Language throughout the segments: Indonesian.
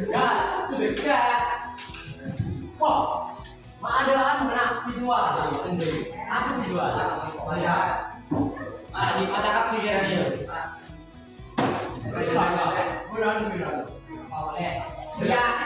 Gas, dekat. Wah, ada anak visual. Aku visual. Lihat. Ada di mata aku dia ni. Bulan. Boleh. Ya.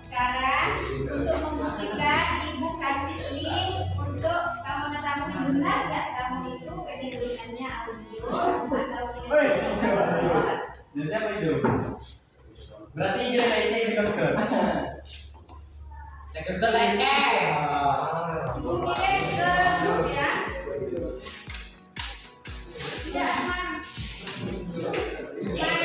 Sekarang untuk membuktikan ibu kasih link untuk kamu mengetahui benar nggak kamu itu kecenderungannya audio atau Siapa itu? Berarti dia naiknya ke dokter. Sekretar lengket. ibu kirim ke grup ya. Tidak aman. Oke.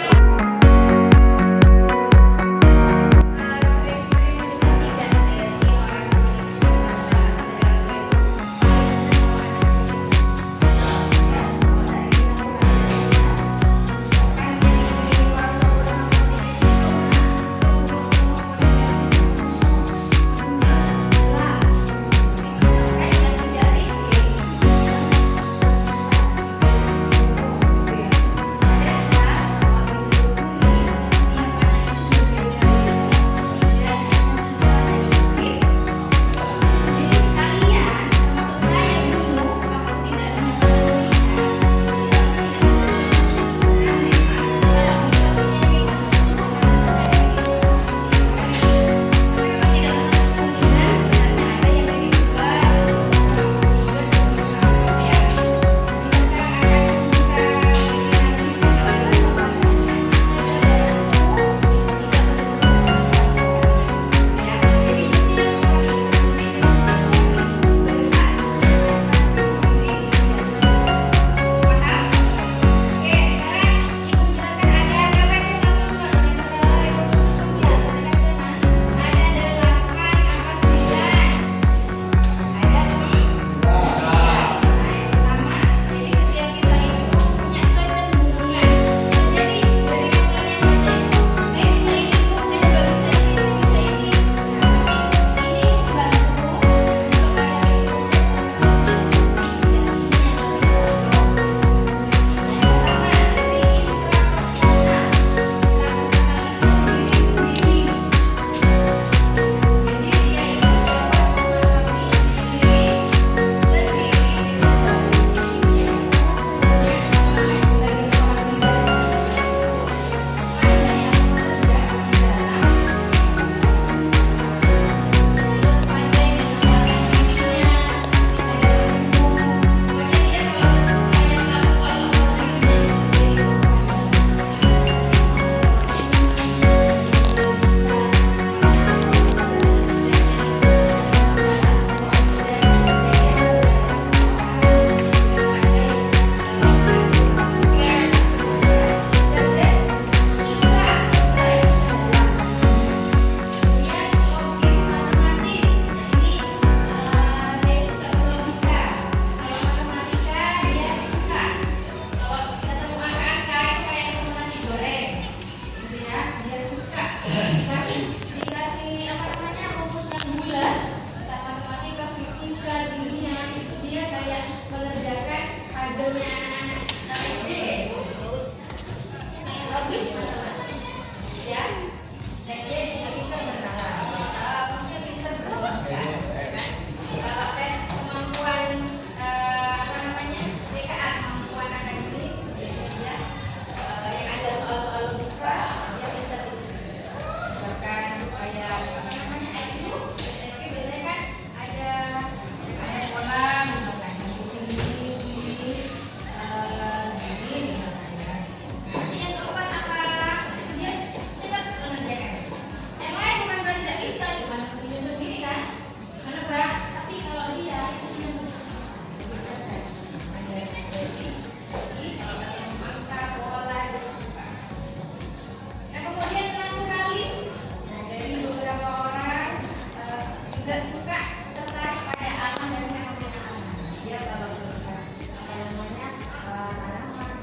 juga suka tertarik pada alam dan fenomena alam. Dia kalau melihat apa namanya tanaman,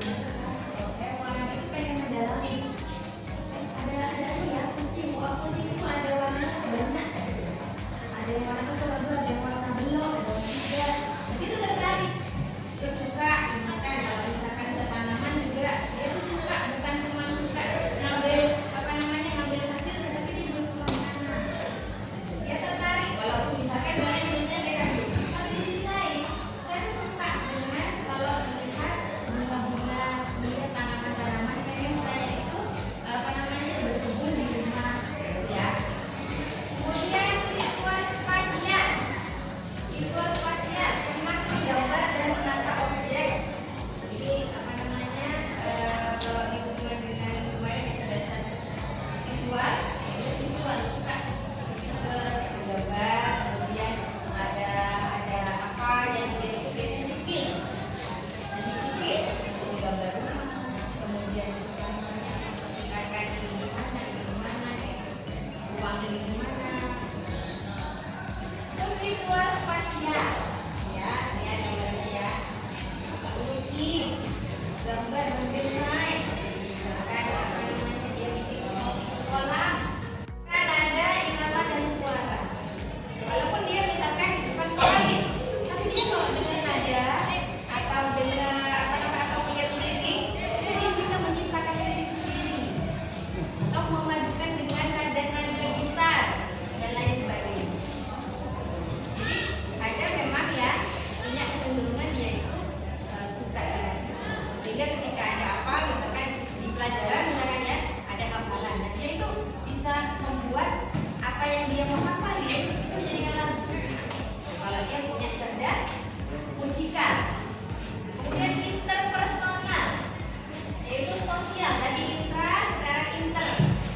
hewan itu pengen mendalami. Ada ya kucing, kucing itu ada warna banyak. Ada yang warna coklat, ada yang warna belok, ada yang tidak. Begitu tertarik. Terus suka makan. Kalau misalkan ke tanaman juga dia tuh suka, bukan cuma suka ngambil apa namanya ngambil hasil, tetapi dia juga suka menanam. Dia tertarik walaupun misalkan banyak jenisnya PKB. Tapi di sisi lain saya tuh suka dengan kalau melihat bunga-bunga, melihat tanaman-tanaman, pengen saya itu apa namanya berkebun di rumah ya. Kemudian visual spasial. Visual spasial senang menggambar dan menata objek. Ini apa namanya kalau dihubungkan dengan kemarin kecerdasan visual, ya visual suka menggambar. Kemudian ada apa yang dia itu biasanya sipil. Jadi sipil menggambar rumah. Kemudian apa namanya memperkirakan ini di mana, uang ini di mana. Itu visual spasial ya, ya gambarnya ya. Lukis, gambar, mendesain, misalkan apa namanya dia bikin kolam. Kan ada irama dan suara. Walaupun dia misalkan bukan vokalis, tapi dia kalau dengar nada atau dengar atau melihat lirik, dia bisa menciptakan lirik sendiri atau memadukan dengan nada-nada gitar dan lain sebagainya. Jadi ada memang ya punya kecenderungan dia itu suka ya. Sehingga ketika ada apa misalkan di pelajaran misalkan ya ada hafalan, dan dia itu bisa membuat apa yang dia mau hafalin itu menjadikan lagu. Kalau dia punya cerdas musikal. Kemudian interpersonal, yaitu sosial. Tadi intra, sekarang inter.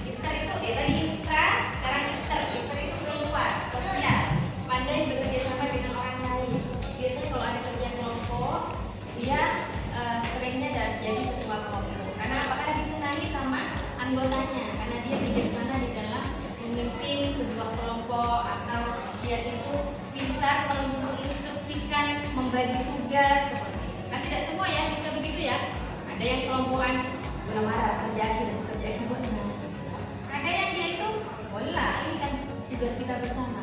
Inter itu tadi intra, sekarang inter. Inter itu keluar, sosial. Pandai bekerja sama dengan orang lain. Biasanya kalau ada kerja kelompok, dia seringnya jadi ketua kelompok. Karena apa? Karena disenangi sama anggotanya. Karena dia bijaksana di dalam memimpin sebuah kelompok, atau dia itu pintar menginstruksikan, membagi tugas seperti itu. Kan tidak semua ya bisa begitu ya. Ada yang kelompokan marah kerjain buat mana. Ada yang dia itu bola, ini kan tugas kita bersama.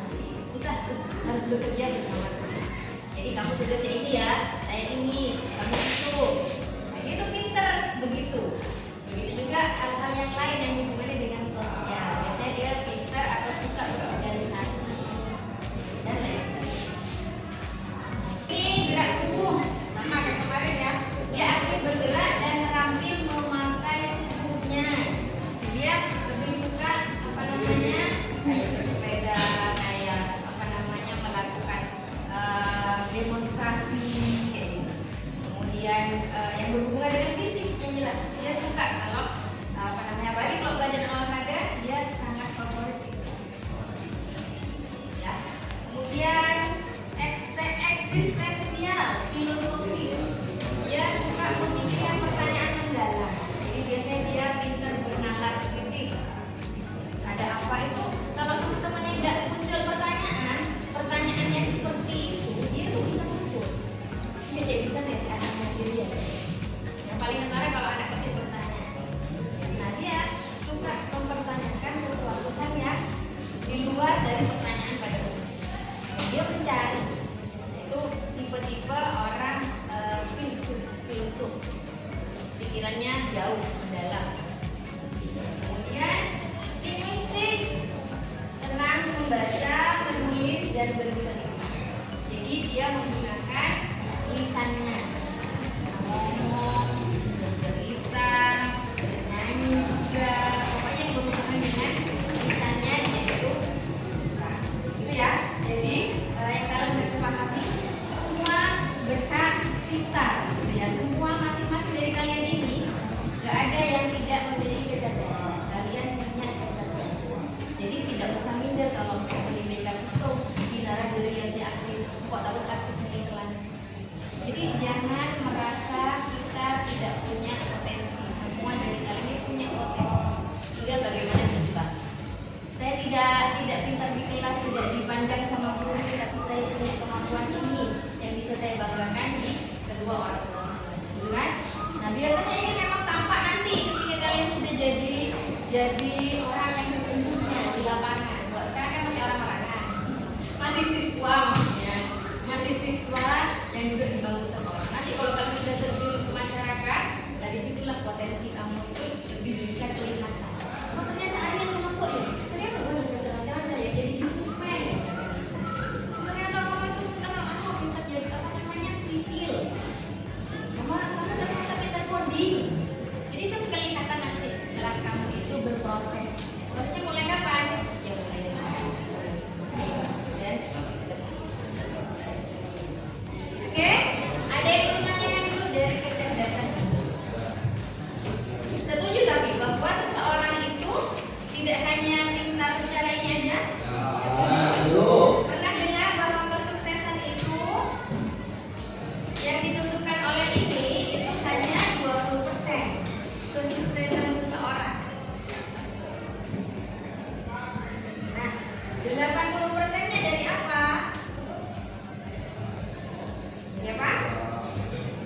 Kita harus bekerja bersama-sama. Jadi kamu tugasnya ini ya, saya ini, kamu itu. Nah, dia itu pinter begitu. Begitu juga hal-hal yang lain yang hubungannya dengan sosial. Biasanya dia pintar atau suka berorganisasi dan lain sebagainya. Ini gerak tubuh, sama kayak kemarin ya. Dia aktif bergerak dan terampil memakai tubuhnya. Dia lebih suka apa namanya kayak bersepeda, kayak apa namanya melakukan demonstrasi kayak gitu. Kemudian yang berhubungan dengan fisik yang jelas dia suka kalau apa namanya apalagi kalau belajar olahraga dia sangat favorit itu. Ya. Kemudian eksistensial, filosofis. Dia suka memikirkan pertanyaan mendalam. Jadi biasanya dia pintar bernalar kritis. Ada apa itu? Kalau teman-temannya nggak muncul pertanyaan yang seperti itu, dia tuh bisa muncul. Dia jadi bisa nih si anaknya dia. Yang paling menarik kalau anak kecil bertanya. Nah dia suka mempertanyakan sesuatu hal yang di luar dari pertanyaan pada umumnya. Dia mencari. Itu tipe-tipe orang filsuf. Pikirannya jauh mendalam. Kemudian linguistik, senang membaca, menulis dan bercerita. Jadi dia menggunakan lisannya, ngomong, bercerita, bernyanyi juga. Pokoknya yang berhubungan dengan lisannya yaitu suka. Itu ya. Jadi yang kalian harus pahami, semua berhak kita. Ya, semua masing-masing dari kalian ini nggak ada yang tidak memiliki kecerdasan. Kalian punya kecerdasan. Jadi tidak usah minder kalau diberikan itu binara diri ya si aktif. Kok tahu aktif ini masih siswa maksudnya, masih siswa yang juga di bangku sama orang. Nanti kalau kamu sudah terjun ke masyarakat, nah disitulah potensi kamu itu lebih bisa kelihatan. Oh ternyata Arya sama kok ya, ternyata gue udah ternyata ya jadi bisnismen. Ternyata kamu itu pintar jadi apa namanya sipil. Kamu ternyata pintar coding. Jadi itu kelihatan nanti setelah kamu itu berproses. Prosesnya mulai kapan? Ya mulai sekarang. Dan oke, ada yang perlu tanyakan dulu dari kecerdasan. Setuju tapi bahwa seseorang itu tidak hanya pintar secara ini aja. Pernah dengar bahwa kesuksesan itu yang ditentukan oleh ini itu hanya 20% kesuksesan seseorang. Nah, 80%-nya dari apa? Ya Pak?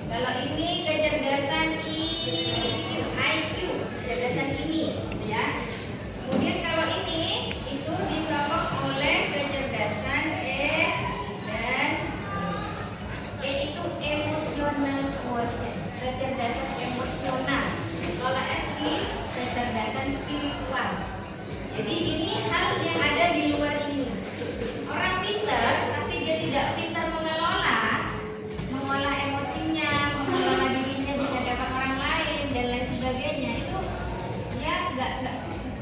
Kalau ini kecerdasan IQ, kecerdasan ini, ya. Kemudian kalau ini itu disokong oleh kecerdasan dan itu emosional quotient, kecerdasan emosional. Kalau SI kecerdasan spiritual. Jadi ini hal yang ada di luar ini. Orang pintar, tapi dia tidak pintar mengolah emosinya, mengelola dirinya di hadapan orang lain dan lain sebagainya. Itu dia nggak sukses.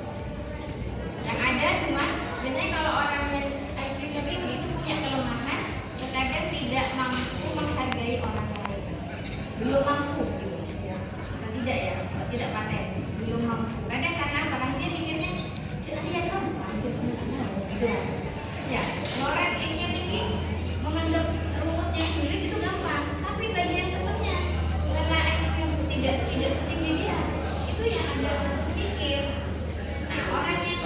Yang ada cuma biasanya kalau orang yang IQ-nya tinggi itu punya kelemahan, terkadang tidak mampu menghargai orang lain. Belum mampu, gitu. Atau tidak ya, atau tidak paten, belum mampu. Kadang karena orang dia mikirnya Arya gampang sih punya gitu ya. Orang IQ-nya tinggi menganggap rumus yang sulit itu gampang, tapi bagian temennya karena IQ tidak setinggi dia, itu yang Anda harus pikir. Nah, orang yang